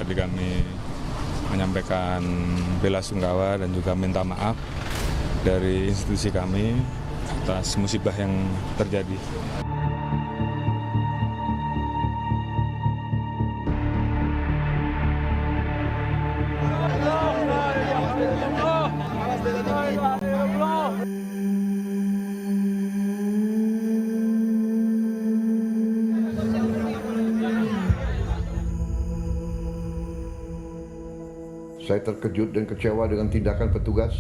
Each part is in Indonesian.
Jadi kami menyampaikan bela sungkawa dan juga minta maaf dari institusi kami atas musibah yang terjadi. Saya terkejut dan kecewa dengan tindakan petugas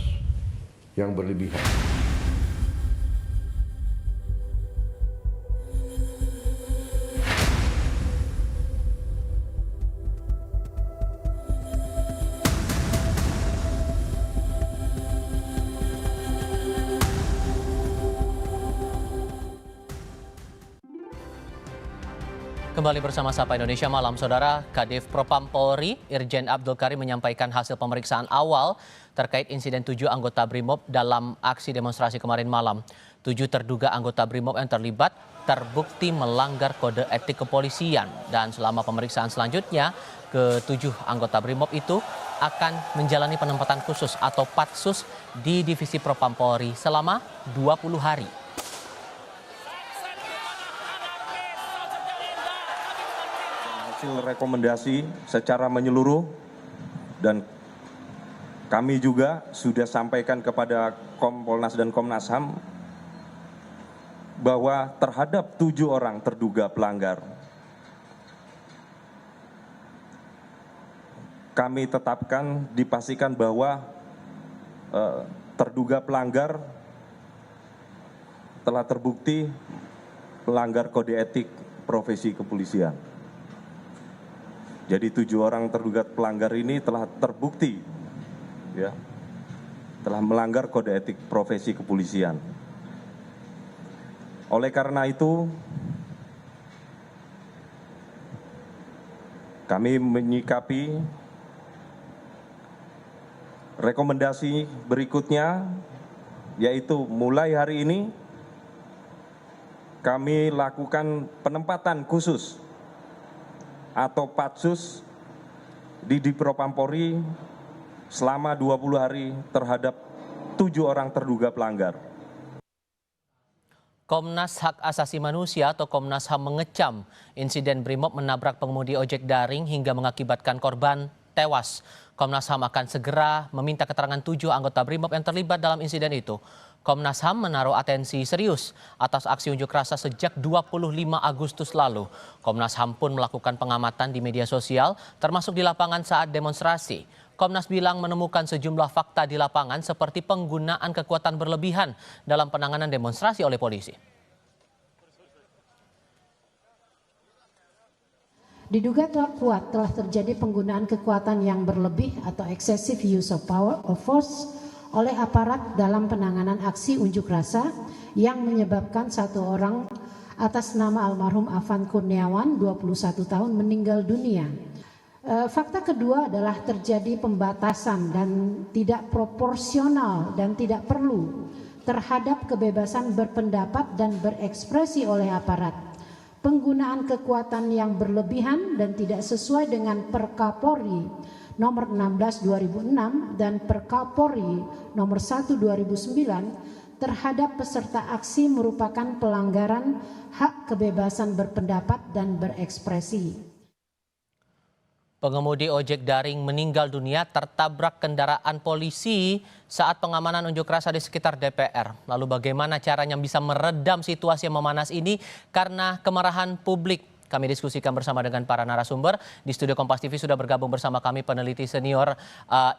yang berlebihan. Kembali bersama Sapa Indonesia Malam, Saudara. Kadif Propam Polri, Irjen Abdul Karim menyampaikan hasil pemeriksaan awal terkait insiden 7 anggota BRIMOB dalam aksi demonstrasi kemarin malam. 7 terduga anggota BRIMOB yang terlibat terbukti melanggar kode etik kepolisian. Dan selama pemeriksaan selanjutnya, ke-7 anggota BRIMOB itu akan menjalani penempatan khusus atau patsus di Divisi Propam Polri selama 20 hari. Hasil rekomendasi secara menyeluruh dan kami juga sudah sampaikan kepada Kompolnas dan Komnas HAM bahwa terhadap 7 orang terduga pelanggar kami tetapkan, dipastikan bahwa terduga pelanggar telah terbukti melanggar kode etik profesi kepolisian. Jadi 7 orang terduga pelanggar ini telah terbukti telah melanggar kode etik profesi kepolisian. Oleh karena itu, kami menyikapi rekomendasi berikutnya, yaitu mulai hari ini kami lakukan penempatan khusus atau patsus di Propam Polri selama 20 hari terhadap 7 orang terduga pelanggar. Komnas Hak Asasi Manusia atau Komnas HAM mengecam insiden BRIMOB menabrak pengemudi ojek daring hingga mengakibatkan korban tewas. Komnas HAM akan segera meminta keterangan 7 anggota BRIMOB yang terlibat dalam insiden itu. Komnas HAM menaruh atensi serius atas aksi unjuk rasa sejak 25 Agustus lalu. Komnas HAM pun melakukan pengamatan di media sosial, termasuk di lapangan saat demonstrasi. Komnas bilang menemukan sejumlah fakta di lapangan seperti penggunaan kekuatan berlebihan dalam penanganan demonstrasi oleh polisi. Diduga kuat telah terjadi penggunaan kekuatan yang berlebih atau excessive use of power or force oleh aparat dalam penanganan aksi unjuk rasa yang menyebabkan 1 orang atas nama almarhum Afan Kurniawan, 21 tahun, meninggal dunia. Fakta kedua adalah terjadi pembatasan dan tidak proporsional dan tidak perlu terhadap kebebasan berpendapat dan berekspresi oleh aparat. Penggunaan kekuatan yang berlebihan dan tidak sesuai dengan Perkapolri nomor 16 2006 dan Perkapolri nomor 1 2009 terhadap peserta aksi merupakan pelanggaran hak kebebasan berpendapat dan berekspresi. Pengemudi ojek daring meninggal dunia tertabrak kendaraan polisi saat pengamanan unjuk rasa di sekitar DPR. Lalu bagaimana caranya bisa meredam situasi yang memanas ini karena kemarahan publik? Kami diskusikan bersama dengan para narasumber. Di studio Kompas TV sudah bergabung bersama kami peneliti senior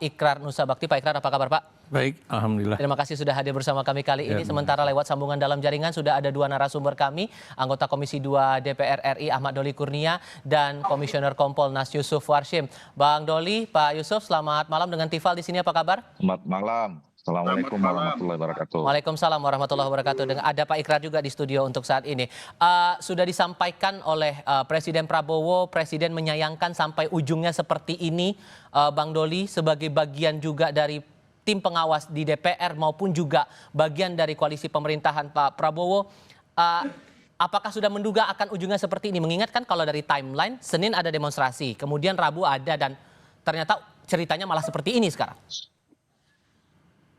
Ikrar Nusa Bakti. Pak Ikrar, apa kabar Pak? Baik, alhamdulillah. Terima kasih sudah hadir bersama kami kali ini. Sementara lewat sambungan dalam jaringan sudah ada 2 narasumber kami, anggota Komisi 2 DPR RI Ahmad Doli Kurnia dan Komisioner Kompolnas Yusuf Warshim. Bang Doli, Pak Yusuf, selamat malam dengan Tifal di sini, apa kabar? Selamat malam. Assalamualaikum warahmatullahi wabarakatuh. Waalaikumsalam warahmatullahi wabarakatuh. Ada Pak Ikrar juga di studio untuk saat ini. Sudah disampaikan oleh Presiden Prabowo, Presiden menyayangkan sampai ujungnya seperti ini, Bang Doli, sebagai bagian juga dari tim pengawas di DPR maupun juga bagian dari koalisi pemerintahan Pak Prabowo. apakah sudah menduga akan ujungnya seperti ini? Mengingatkan kalau dari timeline, Senin ada demonstrasi, kemudian Rabu ada, dan ternyata ceritanya malah seperti ini sekarang.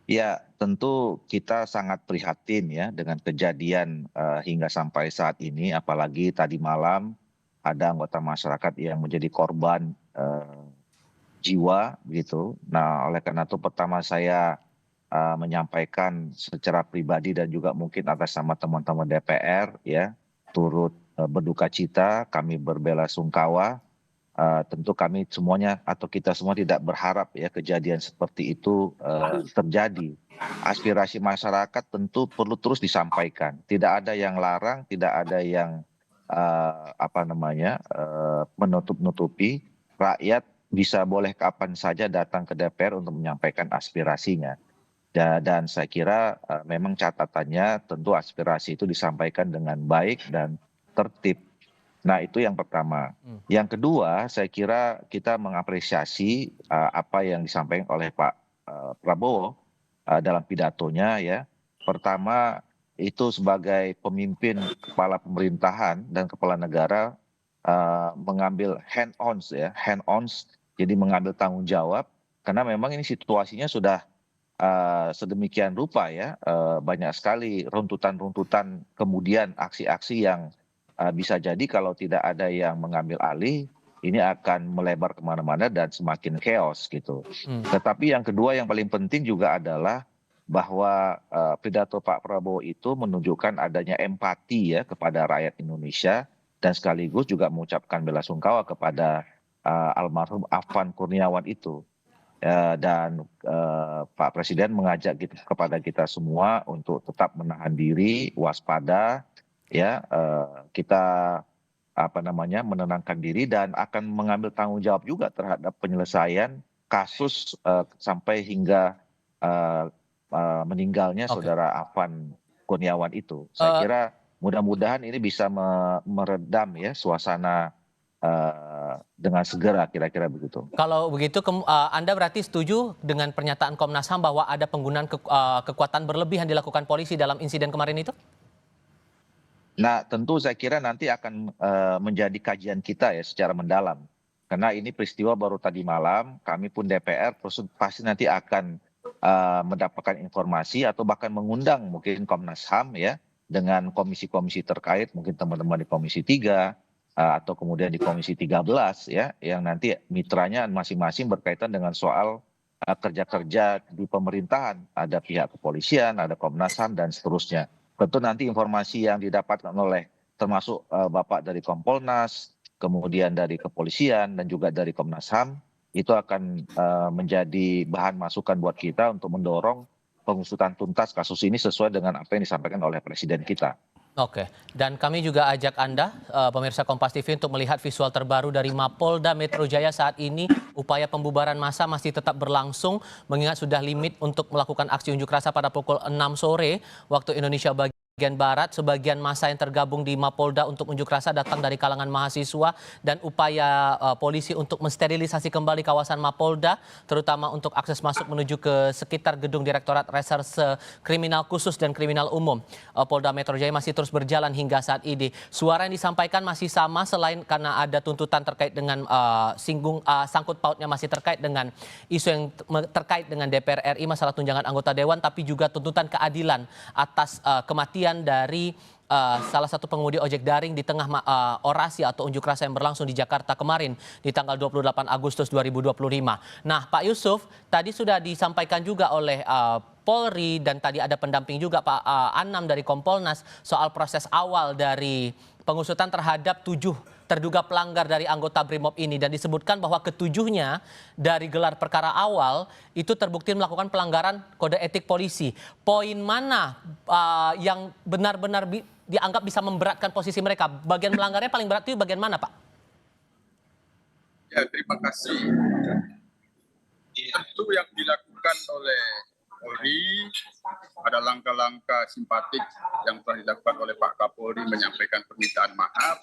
Ya, tentu kita sangat prihatin ya dengan kejadian hingga sampai saat ini, apalagi tadi malam ada anggota masyarakat yang menjadi korban jiwa gitu. Nah, oleh karena itu pertama saya menyampaikan secara pribadi dan juga mungkin atas nama teman-teman DPR ya, turut berduka cita, kami berbelasungkawa. Tentu kami semuanya atau kita semua tidak berharap ya kejadian seperti itu terjadi. Aspirasi masyarakat tentu perlu terus disampaikan. Tidak ada yang larang, tidak ada yang menutup-nutupi. Rakyat bisa boleh kapan saja datang ke DPR untuk menyampaikan aspirasinya. Dan saya kira memang catatannya tentu aspirasi itu disampaikan dengan baik dan tertib. Nah, itu yang pertama. Yang kedua, saya kira kita mengapresiasi apa yang disampaikan oleh Pak Prabowo dalam pidatonya ya. Pertama, itu sebagai pemimpin kepala pemerintahan dan kepala negara mengambil hand-ons ya, hand-ons, jadi mengambil tanggung jawab karena memang ini situasinya sudah sedemikian rupa ya, banyak sekali runtutan-runtutan kemudian aksi-aksi yang bisa jadi kalau tidak ada yang mengambil alih, ini akan melebar kemana-mana dan semakin chaos gitu. Tetapi yang kedua yang paling penting juga adalah bahwa pidato Pak Prabowo itu menunjukkan adanya empati ya kepada rakyat Indonesia dan sekaligus juga mengucapkan belasungkawa kepada almarhum Afan Kurniawan itu. Dan Pak Presiden mengajak kepada kita semua untuk tetap menahan diri, waspada, ya kita menenangkan diri dan akan mengambil tanggung jawab juga terhadap penyelesaian kasus sampai hingga meninggalnya saudara Afan Kurniawan itu. Saya kira mudah-mudahan ini bisa meredam ya suasana dengan segera, kira-kira begitu. Kalau begitu, Anda berarti setuju dengan pernyataan Komnas HAM bahwa ada penggunaan kekuatan berlebihan dilakukan polisi dalam insiden kemarin itu? Nah, tentu saya kira nanti akan menjadi kajian kita ya secara mendalam. Karena ini peristiwa baru tadi malam, kami pun DPR pasti nanti akan mendapatkan informasi atau bahkan mengundang mungkin Komnas HAM ya dengan komisi-komisi terkait, mungkin teman-teman di Komisi 3 atau kemudian di Komisi 13 ya, yang nanti mitranya masing-masing berkaitan dengan soal kerja-kerja di pemerintahan. Ada pihak kepolisian, ada Komnas HAM dan seterusnya. Tentu nanti informasi yang didapatkan oleh termasuk Bapak dari Kompolnas, kemudian dari kepolisian dan juga dari Komnas HAM itu akan menjadi bahan masukan buat kita untuk mendorong pengusutan tuntas kasus ini sesuai dengan apa yang disampaikan oleh Presiden kita. Oke, dan kami juga ajak Anda, pemirsa Kompas TV, untuk melihat visual terbaru dari Mapolda Metro Jaya saat ini. Upaya pembubaran massa masih tetap berlangsung, mengingat sudah limit untuk melakukan aksi unjuk rasa pada pukul 6 sore waktu Indonesia bagian Barat. Sebagian massa yang tergabung di Mapolda untuk unjuk rasa datang dari kalangan mahasiswa, dan upaya polisi untuk mensterilisasi kembali kawasan Mapolda, terutama untuk akses masuk menuju ke sekitar gedung Direktorat Reserse Kriminal Khusus dan Kriminal Umum Polda Metro Jaya masih terus berjalan hingga saat ini. Suara yang disampaikan masih sama, selain karena ada tuntutan terkait dengan sangkut pautnya masih terkait dengan isu yang terkait dengan DPR RI, masalah tunjangan anggota dewan, tapi juga tuntutan keadilan atas kematian dari salah satu pengemudi ojek daring di tengah orasi atau unjuk rasa yang berlangsung di Jakarta kemarin di tanggal 28 Agustus 2025. Nah, Pak Yusuf, tadi sudah disampaikan juga oleh Polri dan tadi ada pendamping juga Pak Anam dari Kompolnas soal proses awal dari pengusutan terhadap 7 terduga pelanggar dari anggota Brimob ini, dan disebutkan bahwa ketujuhnya dari gelar perkara awal itu terbukti melakukan pelanggaran kode etik polisi. Poin mana yang benar-benar dianggap bisa memberatkan posisi mereka? Bagian melanggarnya paling berat itu bagian mana, Pak? Ya, terima kasih. Tentu yang dilakukan oleh Polri ada langkah-langkah simpatik yang telah dilakukan oleh Pak Kapolri menyampaikan permintaan maaf.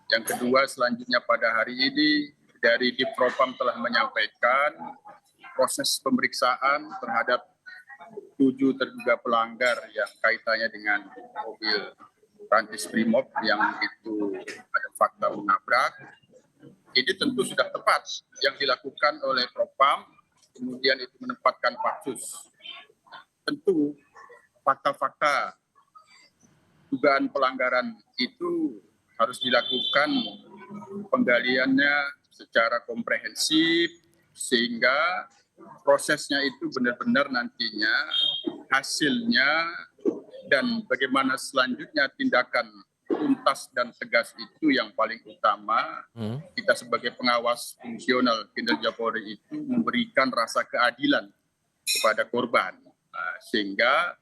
Yang kedua, selanjutnya pada hari ini dari Dipropam telah menyampaikan proses pemeriksaan terhadap 7 terduga pelanggar yang kaitannya dengan mobil Rantis Brimob yang itu ada fakta menabrak, ini tentu sudah tepat yang dilakukan oleh Propam, kemudian itu menempatkan Patsus. Tentu fakta-fakta dugaan pelanggaran itu harus dilakukan penggaliannya secara komprehensif sehingga prosesnya itu benar-benar nantinya hasilnya dan bagaimana selanjutnya tindakan tuntas dan tegas itu yang paling utama. Kita sebagai pengawas fungsional kinerja Polri itu memberikan rasa keadilan kepada korban. Sehingga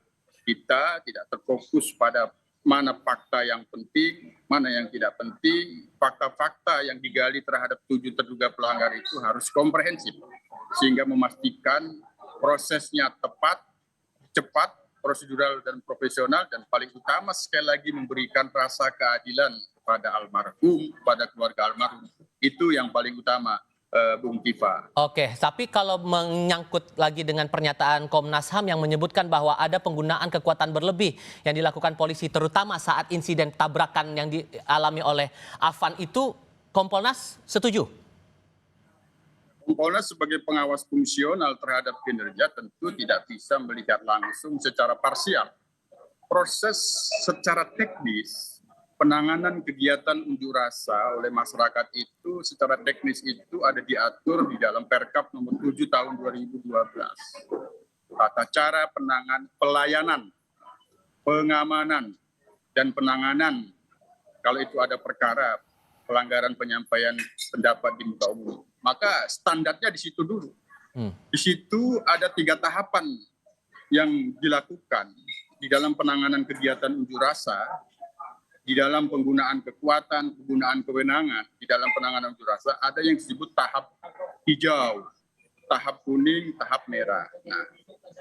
kita tidak terfokus pada mana fakta yang penting, mana yang tidak penting. Fakta-fakta yang digali terhadap 7 terduga pelanggar itu harus komprehensif. Sehingga memastikan prosesnya tepat, cepat, prosedural dan profesional, dan paling utama sekali lagi memberikan rasa keadilan kepada almarhum, kepada keluarga almarhum. Itu yang paling utama, Bung Tifa. Oke, tapi kalau menyangkut lagi dengan pernyataan Komnas HAM yang menyebutkan bahwa ada penggunaan kekuatan berlebih yang dilakukan polisi terutama saat insiden tabrakan yang dialami oleh Afan itu, Kompolnas setuju? Kompolnas sebagai pengawas fungsional terhadap kinerja tentu tidak bisa melihat langsung secara parsial. Proses secara teknis, penanganan kegiatan unjuk rasa oleh masyarakat itu secara teknis itu ada diatur di dalam Perkap nomor 7 tahun 2012. Tata cara pelayanan, pengamanan, dan penanganan kalau itu ada perkara pelanggaran penyampaian pendapat di muka umum. Maka standarnya di situ dulu. Di situ ada 3 tahapan yang dilakukan di dalam penanganan kegiatan unjuk rasa, di dalam penggunaan kekuatan, penggunaan kewenangan, di dalam penanganan unjuk rasa ada yang disebut tahap hijau, tahap kuning, tahap merah. Nah,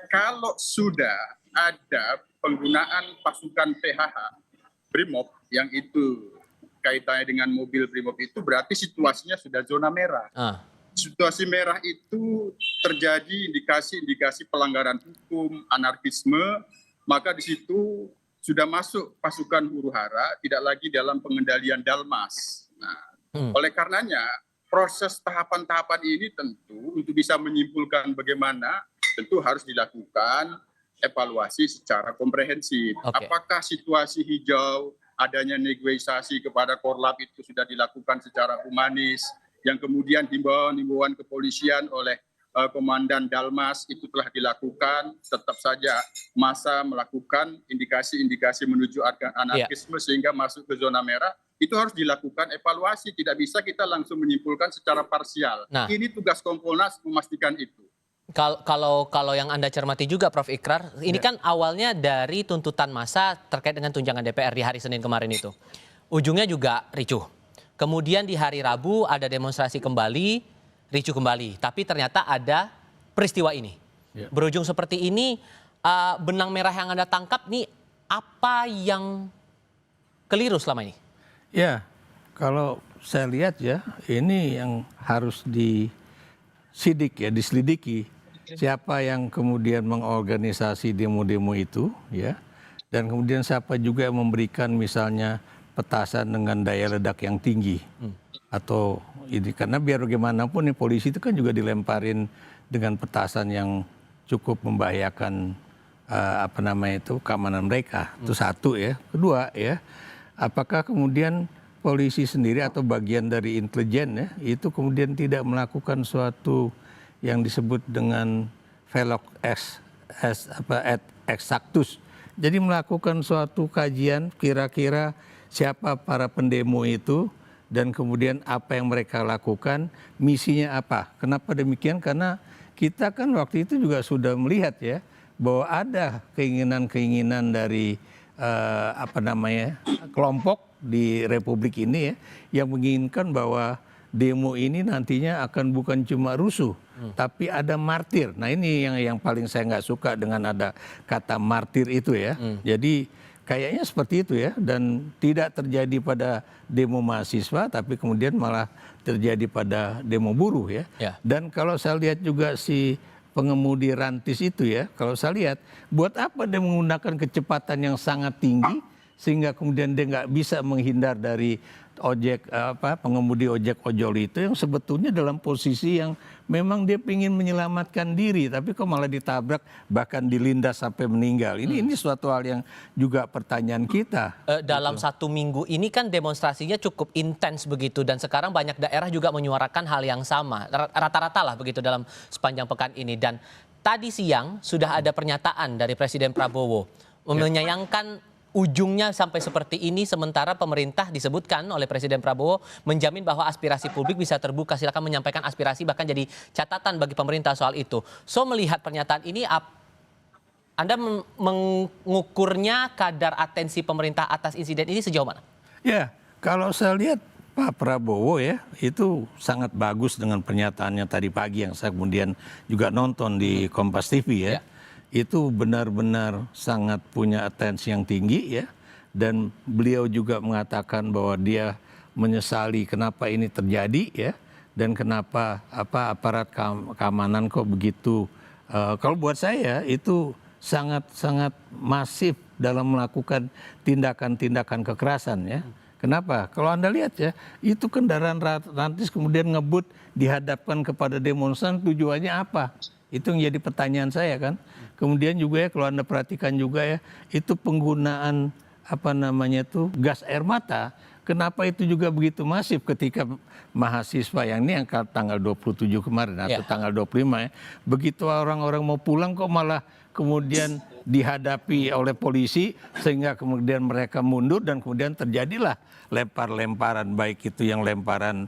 kalau sudah ada penggunaan pasukan PHH, Brimob, yang itu kaitannya dengan mobil Brimob itu berarti situasinya sudah zona merah. Situasi merah itu terjadi indikasi-indikasi pelanggaran hukum, anarkisme, maka di situ sudah masuk pasukan huru-hara, tidak lagi dalam pengendalian Dalmas. Nah, oleh karenanya proses tahapan-tahapan ini tentu untuk bisa menyimpulkan bagaimana tentu harus dilakukan evaluasi secara komprehensif. Apakah situasi hijau, adanya negosiasi kepada Korlap itu sudah dilakukan secara humanis, yang kemudian himbauan-himbauan kepolisian oleh Komandan Dalmas itu telah dilakukan, tetap saja massa melakukan indikasi-indikasi menuju anarkisme sehingga masuk ke zona merah, itu harus dilakukan evaluasi, tidak bisa kita langsung menyimpulkan secara parsial. Nah, ini tugas Kompolnas memastikan itu. Kalau yang Anda cermati juga Prof. Ikrar, ini kan awalnya dari tuntutan massa terkait dengan tunjangan DPR di hari Senin kemarin itu. Ujungnya juga ricuh. Kemudian di hari Rabu ada demonstrasi kembali, ricuh kembali. Tapi ternyata ada peristiwa ini. Berujung seperti ini, benang merah yang Anda tangkap nih apa yang keliru selama ini? Ya, kalau saya lihat ya, ini yang harus diselidiki. Siapa yang kemudian mengorganisasi demo-demo itu, ya, dan kemudian siapa juga yang memberikan misalnya petasan dengan daya ledak yang tinggi, atau ini karena biar bagaimanapun nih polisi itu kan juga dilemparin dengan petasan yang cukup membahayakan keamanan mereka. Itu satu ya. Kedua ya, apakah kemudian polisi sendiri atau bagian dari intelijen ya itu kemudian tidak melakukan suatu yang disebut dengan velok exactus. Jadi melakukan suatu kajian kira-kira siapa para pendemo itu dan kemudian apa yang mereka lakukan, misinya apa. Kenapa demikian? Karena kita kan waktu itu juga sudah melihat ya bahwa ada keinginan-keinginan dari kelompok di Republik ini ya yang menginginkan bahwa demo ini nantinya akan bukan cuma rusuh, tapi ada martir. Nah ini yang paling saya nggak suka dengan ada kata martir itu ya. Jadi kayaknya seperti itu ya, dan tidak terjadi pada demo mahasiswa, tapi kemudian malah terjadi pada demo buruh ya. Dan kalau saya lihat juga si pengemudi Rantis itu ya, kalau saya lihat buat apa dia menggunakan kecepatan yang sangat tinggi sehingga kemudian dia nggak bisa menghindar dari pengemudi ojek ojol itu yang sebetulnya dalam posisi yang memang dia ingin menyelamatkan diri, tapi kok malah ditabrak bahkan dilindas sampai meninggal. Ini suatu hal yang juga pertanyaan kita. Dalam 1 minggu ini kan demonstrasinya cukup intens begitu, dan sekarang banyak daerah juga menyuarakan hal yang sama, rata-rata lah begitu dalam sepanjang pekan ini. Dan tadi siang sudah ada pernyataan dari Presiden Prabowo menyayangkan ujungnya sampai seperti ini, sementara pemerintah disebutkan oleh Presiden Prabowo menjamin bahwa aspirasi publik bisa terbuka. Silakan menyampaikan aspirasi, bahkan jadi catatan bagi pemerintah soal itu. So, melihat pernyataan ini, Anda mengukurnya kadar atensi pemerintah atas insiden ini sejauh mana? Ya, kalau saya lihat Pak Prabowo ya, itu sangat bagus dengan pernyataannya tadi pagi yang saya kemudian juga nonton di Kompas TV ya. Itu benar-benar sangat punya atensi yang tinggi ya, dan beliau juga mengatakan bahwa dia menyesali kenapa ini terjadi ya, dan kenapa aparat keamanan kok begitu. Kalau buat saya itu sangat masif dalam melakukan tindakan-tindakan kekerasan ya. Kenapa? Kalau Anda lihat ya, itu kendaraan rantis kemudian ngebut dihadapkan kepada demonstran, tujuannya apa? Itu yang jadi pertanyaan saya kan. Kemudian juga ya, kalau Anda perhatikan juga ya, itu penggunaan gas air mata. Kenapa itu juga begitu masif ketika mahasiswa yang ini yang tanggal 27 kemarin atau tanggal 25 ya. Begitu orang-orang mau pulang kok malah kemudian dihadapi oleh polisi sehingga kemudian mereka mundur dan kemudian terjadilah lempar-lemparan, baik itu yang lemparan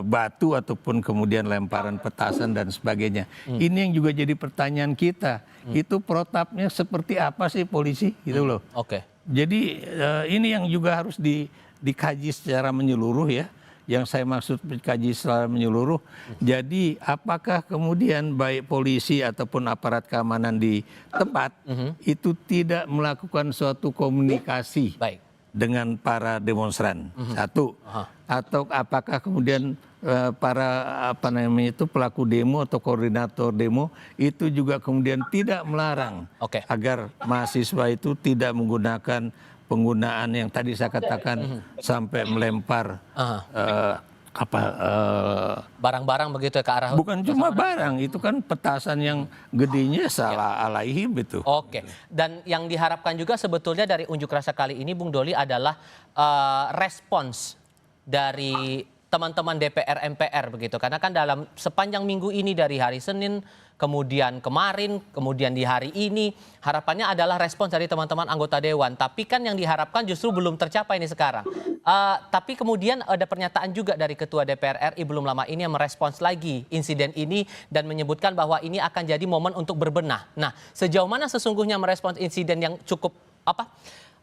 batu ataupun kemudian lemparan petasan dan sebagainya. Ini yang juga jadi pertanyaan kita. Itu protapnya seperti apa sih polisi gitu loh. Jadi ini yang juga harus dikaji secara menyeluruh ya. Yang saya maksud dikaji secara menyeluruh. Jadi apakah kemudian baik polisi ataupun aparat keamanan di tempat itu tidak melakukan suatu komunikasi dengan para demonstran, satu. Atau apakah kemudian para pelaku demo atau koordinator demo itu juga kemudian tidak melarang agar mahasiswa itu tidak menggunakan penggunaan yang tadi saya katakan sampai melempar barang-barang begitu ya ke arah. Bukan cuma barang, itu kan petasan yang gedenya salah alaihim itu. Dan yang diharapkan juga sebetulnya dari unjuk rasa kali ini, Bung Doli, adalah respons dari teman-teman DPR MPR begitu. Karena kan dalam sepanjang minggu ini dari hari Senin, kemudian kemarin, kemudian di hari ini, harapannya adalah respons dari teman-teman anggota Dewan. Tapi kan yang diharapkan justru belum tercapai ini sekarang. Tapi kemudian ada pernyataan juga dari Ketua DPR RI belum lama ini yang merespons lagi insiden ini dan menyebutkan bahwa ini akan jadi momen untuk berbenah. Nah, sejauh mana sesungguhnya merespons insiden yang cukup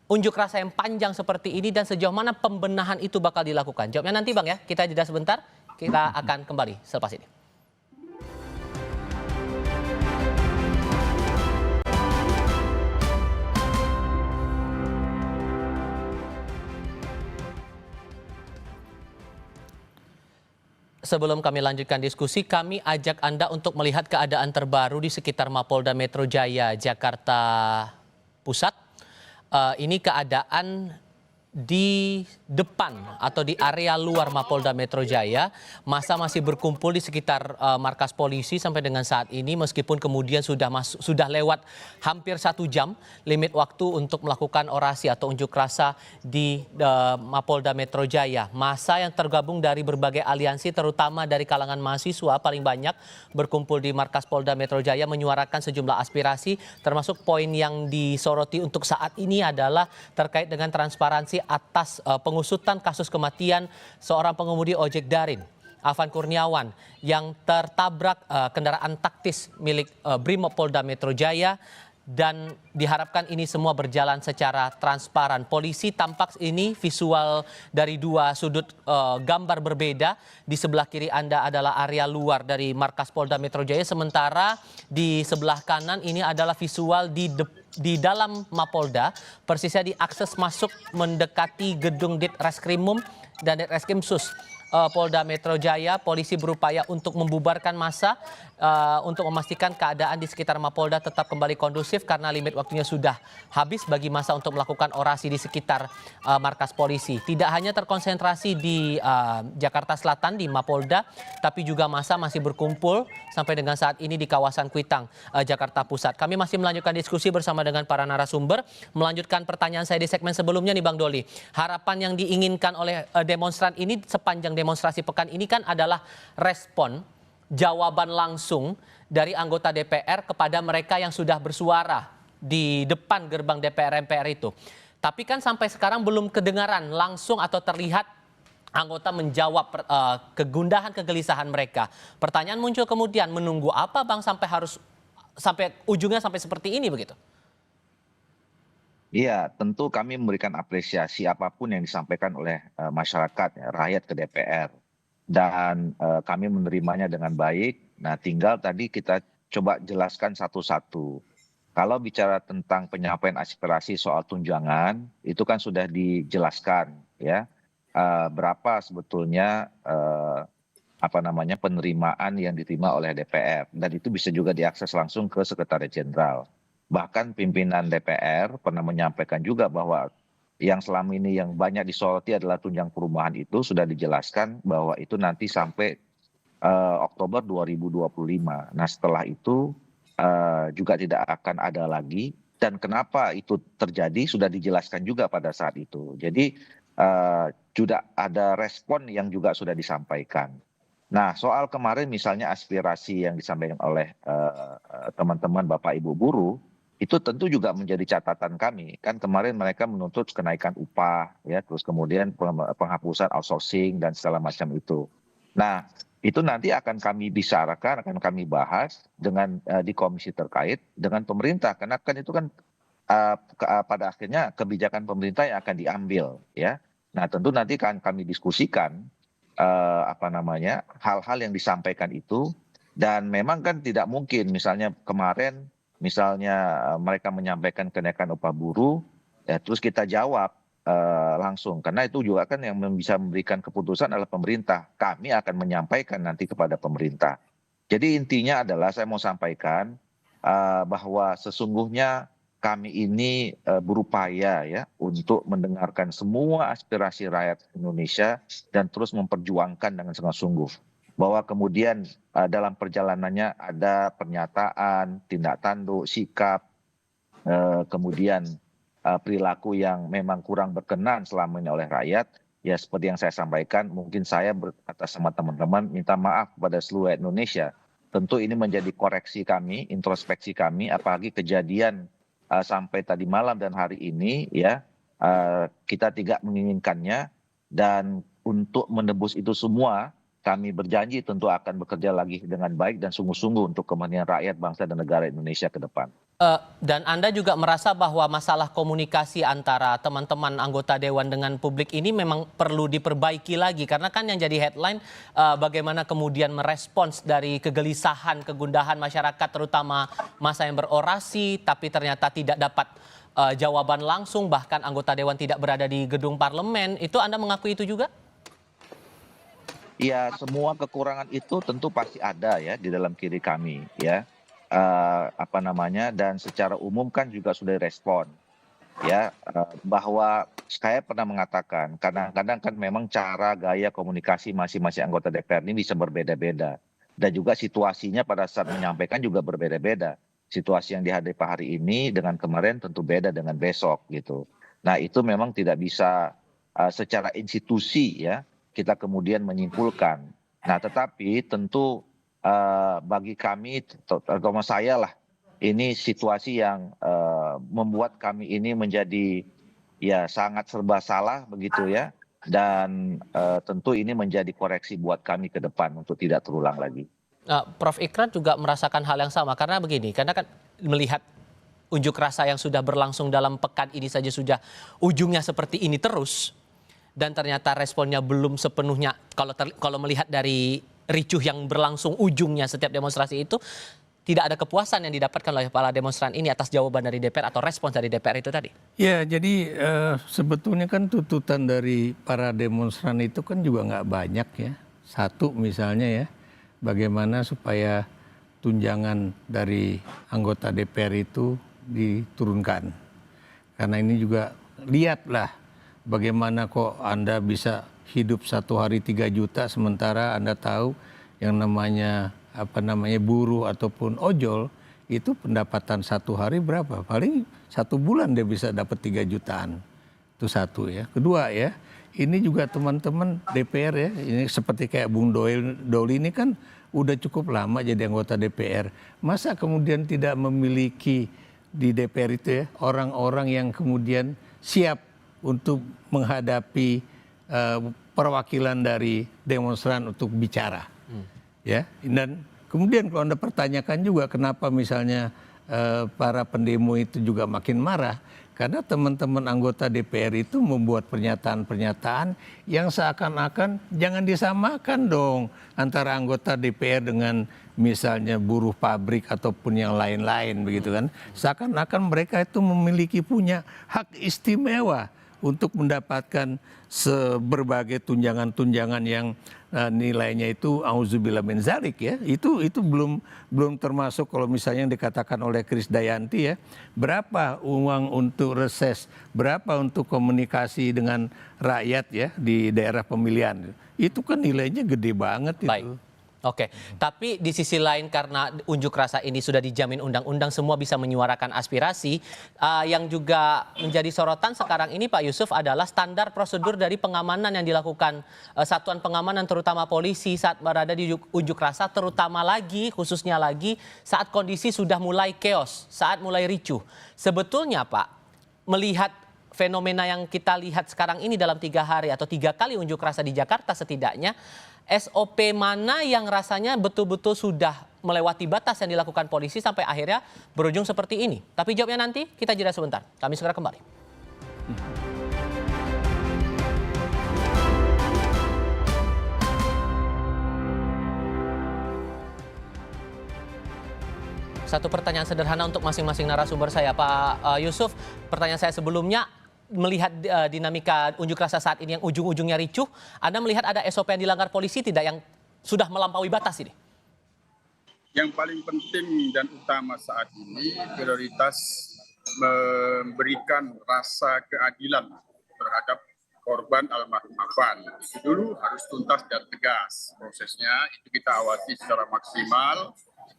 unjuk rasa yang panjang seperti ini, dan sejauh mana pembenahan itu bakal dilakukan? Jawabnya nanti Bang ya, kita jeda sebentar, kita akan kembali selepas ini. Sebelum kami lanjutkan diskusi, kami ajak Anda untuk melihat keadaan terbaru di sekitar Mapolda Metro Jaya, Jakarta Pusat. Ini keadaan di depan atau di area luar Mapolda Metro Jaya. Massa masih berkumpul di sekitar markas polisi sampai dengan saat ini, meskipun kemudian sudah lewat hampir 1 jam limit waktu untuk melakukan orasi atau unjuk rasa di Mapolda Metro Jaya. Massa yang tergabung dari berbagai aliansi, terutama dari kalangan mahasiswa, paling banyak berkumpul di markas Polda Metro Jaya menyuarakan sejumlah aspirasi, termasuk poin yang disoroti untuk saat ini adalah terkait dengan transparansi atas pengusutan kasus kematian seorang pengemudi ojek daring, Afan Kurniawan, yang tertabrak kendaraan taktis milik Brimob Polda Metro Jaya, dan diharapkan ini semua berjalan secara transparan. Polisi tampak ini visual dari 2 sudut gambar berbeda. Di sebelah kiri Anda adalah area luar dari markas Polda Metro Jaya, sementara di sebelah kanan ini adalah visual di dalam Mapolda, persisnya di akses masuk mendekati gedung Ditreskrimum dan Ditreskrimsus. Polda Metro Jaya, polisi berupaya untuk membubarkan massa untuk memastikan keadaan di sekitar Mapolda tetap kembali kondusif karena limit waktunya sudah habis bagi massa untuk melakukan orasi di sekitar markas polisi. Tidak hanya terkonsentrasi di Jakarta Selatan di Mapolda, tapi juga massa masih berkumpul sampai dengan saat ini di kawasan Kuitang, Jakarta Pusat. Kami masih melanjutkan diskusi bersama dengan para narasumber, melanjutkan pertanyaan saya di segmen sebelumnya nih Bang Doli. Harapan yang diinginkan oleh demonstran ini sepanjang demonstrasi pekan ini kan adalah respon, jawaban langsung dari anggota DPR kepada mereka yang sudah bersuara di depan gerbang DPR MPR itu. Tapi kan sampai sekarang belum kedengaran langsung atau terlihat anggota menjawab kegundahan, kegelisahan mereka. Pertanyaan muncul kemudian, menunggu apa Bang sampai ujungnya sampai seperti ini begitu? Iya, tentu kami memberikan apresiasi apapun yang disampaikan oleh masyarakat, ya, rakyat ke DPR. Dan kami menerimanya dengan baik. Nah, tinggal tadi kita coba jelaskan satu-satu. Kalau bicara tentang penyampaian aspirasi soal tunjangan, itu kan sudah dijelaskan, ya. Berapa sebetulnya penerimaan yang diterima oleh DPR. Dan itu bisa juga diakses langsung ke Sekretariat Jenderal. Bahkan pimpinan DPR pernah menyampaikan juga bahwa yang selama ini yang banyak disoroti adalah tunjangan perumahan itu sudah dijelaskan bahwa itu nanti sampai Oktober 2025. Nah setelah itu juga tidak akan ada lagi. Dan kenapa itu terjadi sudah dijelaskan juga pada saat itu. Jadi juga ada respon yang juga sudah disampaikan. Nah soal kemarin misalnya aspirasi yang disampaikan oleh teman-teman Bapak Ibu buruh, itu tentu juga menjadi catatan kami. Kan kemarin mereka menuntut kenaikan upah, ya, terus kemudian penghapusan outsourcing dan segala macam itu. Nah, itu nanti akan kami bicarakan, akan kami bahas dengan di komisi terkait dengan pemerintah, karena kan itu kan pada akhirnya kebijakan pemerintah yang akan diambil, ya. Nah, tentu nanti akan kami diskusikan hal-hal yang disampaikan itu, dan memang kan tidak mungkin misalnya kemarin misalnya mereka menyampaikan kenaikan upah buruh, ya terus kita jawab langsung. Karena itu juga kan yang bisa memberikan keputusan adalah pemerintah. Kami akan menyampaikan nanti kepada pemerintah. Jadi intinya adalah saya mau sampaikan bahwa sesungguhnya kami ini berupaya ya untuk mendengarkan semua aspirasi rakyat Indonesia dan terus memperjuangkan dengan sungguh-sungguh. Bahwa kemudian dalam perjalanannya ada pernyataan, tindak tanduk, sikap, kemudian perilaku yang memang kurang berkenan selama ini oleh rakyat. Ya seperti yang saya sampaikan, mungkin saya atas sama teman-teman minta maaf kepada seluruh Indonesia. Tentu ini menjadi koreksi kami, introspeksi kami, apalagi kejadian sampai tadi malam dan hari ini, ya kita tidak menginginkannya. Dan untuk menebus itu semua, kami berjanji tentu akan bekerja lagi dengan baik dan sungguh-sungguh untuk kepentingan rakyat, bangsa, dan negara Indonesia ke depan. Dan Anda juga merasa bahwa masalah komunikasi antara teman-teman anggota Dewan dengan publik ini memang perlu diperbaiki lagi. Karena kan yang jadi headline bagaimana kemudian merespons dari kegelisahan, kegundahan masyarakat, terutama masa yang berorasi, tapi ternyata tidak dapat jawaban langsung, bahkan anggota Dewan tidak berada di gedung parlemen. Itu Anda mengakui itu juga? Ya, semua kekurangan itu tentu pasti ada ya di dalam kiri kami, ya. Dan secara umum kan juga sudah direspon, ya, bahwa saya pernah mengatakan kadang-kadang kan memang cara gaya komunikasi masing-masing anggota DPR ini bisa berbeda-beda, dan juga situasinya pada saat menyampaikan juga berbeda-beda. Situasi yang dihadapi hari ini dengan kemarin tentu beda dengan besok gitu. Nah itu memang tidak bisa secara institusi ya kita kemudian menyimpulkan. Nah tetapi tentu bagi kami, terutama saya lah, ini situasi yang membuat kami ini menjadi ya sangat serba salah begitu ya. Dan tentu ini menjadi koreksi buat kami ke depan untuk tidak terulang lagi. Prof. Ikrar juga merasakan hal yang sama karena begini, karena kan melihat unjuk rasa yang sudah berlangsung dalam pekan ini saja sudah ujungnya seperti ini terus. Dan ternyata responnya belum sepenuhnya, kalau melihat dari ricuh yang berlangsung ujungnya setiap demonstrasi itu, tidak ada kepuasan yang didapatkan oleh para demonstran ini atas jawaban dari DPR atau respons dari DPR itu tadi? Ya, jadi sebetulnya kan tuntutan dari para demonstran itu kan juga nggak banyak ya. Satu misalnya ya, bagaimana supaya tunjangan dari anggota DPR itu diturunkan. Karena ini juga lihatlah bagaimana kok Anda bisa hidup satu hari 3 juta sementara Anda tahu yang namanya buruh ataupun ojol itu pendapatan satu hari berapa? Paling 1 bulan dia bisa dapat 3 jutaan. Itu satu ya. Kedua ya, ini juga teman-teman DPR ya, ini seperti kayak Bung Doli ini kan udah cukup lama jadi anggota DPR. Masa kemudian tidak memiliki di DPR itu ya orang-orang yang kemudian siap untuk menghadapi perwakilan dari demonstran untuk bicara. Ya, dan kemudian kalau Anda pertanyakan juga kenapa misalnya para pendemo itu juga makin marah, karena teman-teman anggota DPR itu membuat pernyataan-pernyataan yang seakan-akan jangan disamakan dong antara anggota DPR dengan misalnya buruh pabrik ataupun yang lain-lain begitu kan. Seakan-akan mereka itu memiliki punya hak istimewa untuk mendapatkan berbagai tunjangan-tunjangan yang nilainya itu auzubillah min zalik ya. Itu belum termasuk kalau misalnya yang dikatakan oleh Krisdayanti ya, berapa uang untuk reses, berapa untuk komunikasi dengan rakyat ya di daerah pemilihan. Itu kan nilainya gede banget itu. Baik. Oke, tapi di sisi lain karena unjuk rasa ini sudah dijamin undang-undang, semua bisa menyuarakan aspirasi. Yang juga menjadi sorotan sekarang ini Pak Yusuf adalah standar prosedur dari pengamanan yang dilakukan satuan pengamanan terutama polisi saat berada di unjuk rasa, terutama lagi khususnya lagi saat kondisi sudah mulai chaos, saat mulai ricuh. Sebetulnya Pak, melihat fenomena yang kita lihat sekarang ini dalam 3 hari atau 3 kali unjuk rasa di Jakarta setidaknya, SOP mana yang rasanya betul-betul sudah melewati batas yang dilakukan polisi sampai akhirnya berujung seperti ini? Tapi jawabnya nanti, kita jeda sebentar. Kami segera kembali. Satu pertanyaan sederhana untuk masing-masing narasumber saya, Pak Yusuf. Pertanyaan saya sebelumnya, melihat dinamika unjuk rasa saat ini yang ujung-ujungnya ricuh, Anda melihat ada SOP yang dilanggar polisi tidak yang sudah melampaui batas ini? Yang paling penting dan utama saat ini prioritas memberikan rasa keadilan terhadap korban almarhum Afan. Itu dulu harus tuntas dan tegas prosesnya, itu kita awasi secara maksimal.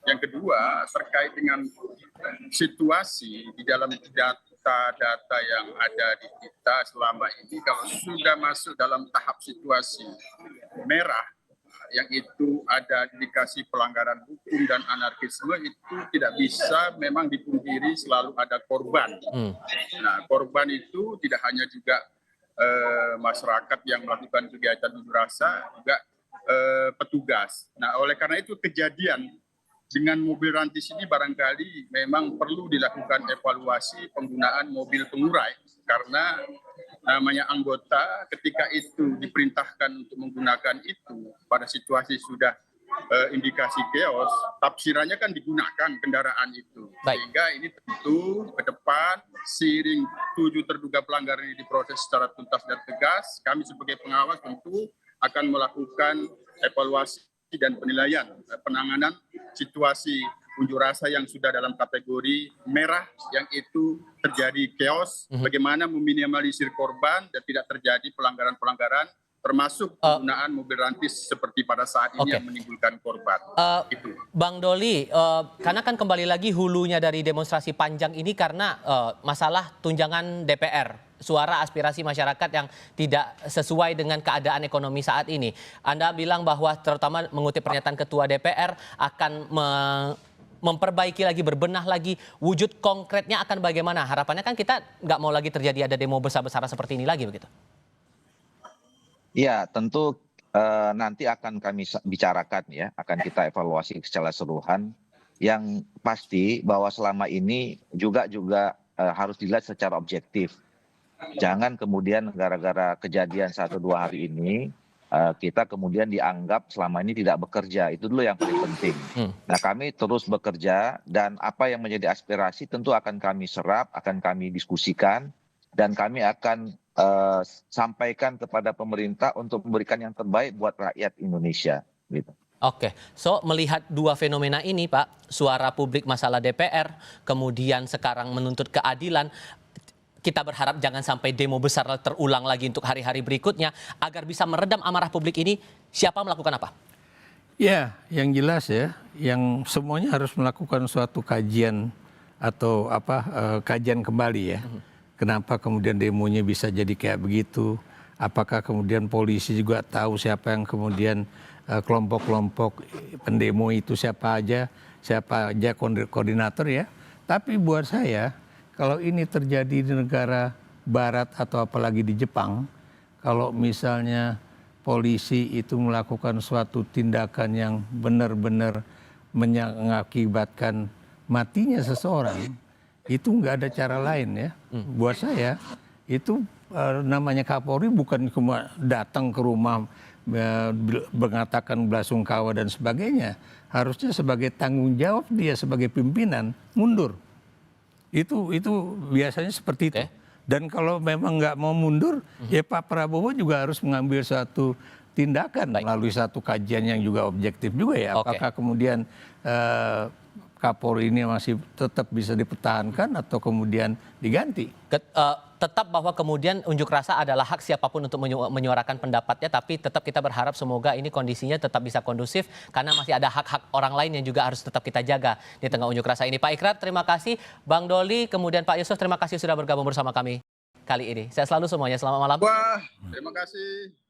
Yang kedua, terkait dengan situasi di dalam data yang ada di kita selama ini, kalau sudah masuk dalam tahap situasi merah, yang itu ada indikasi pelanggaran hukum dan anarkisme, itu tidak bisa memang dipungkiri selalu ada korban. Nah, korban itu tidak hanya juga masyarakat yang melakukan kegiatan unjuk rasa, juga petugas. Nah, oleh karena itu kejadian dengan mobil rantis ini barangkali memang perlu dilakukan evaluasi penggunaan mobil pengurai, karena namanya anggota ketika itu diperintahkan untuk menggunakan itu pada situasi sudah indikasi chaos, tafsirannya kan digunakan kendaraan itu. Baik. Sehingga ini tentu ke depan seiring 7 terduga pelanggaran ini diproses secara tuntas dan tegas, kami sebagai pengawas tentu akan melakukan evaluasi dan penilaian penanganan situasi unjuk rasa yang sudah dalam kategori merah yang itu terjadi chaos, bagaimana meminimalisir korban dan tidak terjadi pelanggaran-pelanggaran termasuk penggunaan mobil rantis seperti pada saat ini yang menimbulkan korban. Bang Doli, karena kan kembali lagi hulunya dari demonstrasi panjang ini karena masalah tunjangan DPR. Suara aspirasi masyarakat yang tidak sesuai dengan keadaan ekonomi saat ini. Anda bilang bahwa terutama mengutip pernyataan Ketua DPR akan memperbaiki lagi, berbenah lagi, wujud konkretnya akan bagaimana? Harapannya kan kita nggak mau lagi terjadi ada demo besar-besaran seperti ini lagi begitu. Ya, tentu nanti akan kami bicarakan ya, akan kita evaluasi secara keseluruhan. Yang pasti bahwa selama ini juga harus dilihat secara objektif. Jangan kemudian gara-gara kejadian 1-2 hari ini kita kemudian dianggap selama ini tidak bekerja. Itu dulu yang paling penting. Nah, kami terus bekerja dan apa yang menjadi aspirasi tentu akan kami serap, akan kami diskusikan, dan kami akan sampaikan kepada pemerintah untuk memberikan yang terbaik buat rakyat Indonesia. Gitu. Oke, so melihat dua fenomena ini Pak, suara publik masalah DPR, kemudian sekarang menuntut keadilan, kita berharap jangan sampai demo besar terulang lagi untuk hari-hari berikutnya, agar bisa meredam amarah publik ini, siapa melakukan apa? Ya, yang jelas ya, yang semuanya harus melakukan suatu kajian atau kajian kembali ya. Kenapa kemudian demonya bisa jadi kayak begitu? Apakah kemudian polisi juga tahu siapa yang kemudian kelompok-kelompok pendemo itu siapa aja koordinator ya. Tapi buat saya, kalau ini terjadi di negara barat atau apalagi di Jepang, kalau misalnya polisi itu melakukan suatu tindakan yang benar-benar mengakibatkan matinya seseorang, itu nggak ada cara lain ya. Buat saya itu namanya Kapolri bukan cuma datang ke rumah mengatakan belasungkawa dan sebagainya. Harusnya sebagai tanggung jawab dia sebagai pimpinan mundur. Itu biasanya seperti itu. Dan kalau memang nggak mau mundur, ya Pak Prabowo juga harus mengambil satu tindakan melalui satu kajian yang juga objektif juga ya. Apakah kemudian Kapolri ini masih tetap bisa dipertahankan atau kemudian diganti? Tetap bahwa kemudian unjuk rasa adalah hak siapapun untuk menyuarakan pendapatnya, tapi tetap kita berharap semoga ini kondisinya tetap bisa kondusif karena masih ada hak-hak orang lain yang juga harus tetap kita jaga di tengah unjuk rasa ini. Pak Ikrar, terima kasih. Bang Doli, kemudian Pak Yusuf, terima kasih sudah bergabung bersama kami kali ini. Saya selalu semuanya, selamat malam. Wah, terima kasih.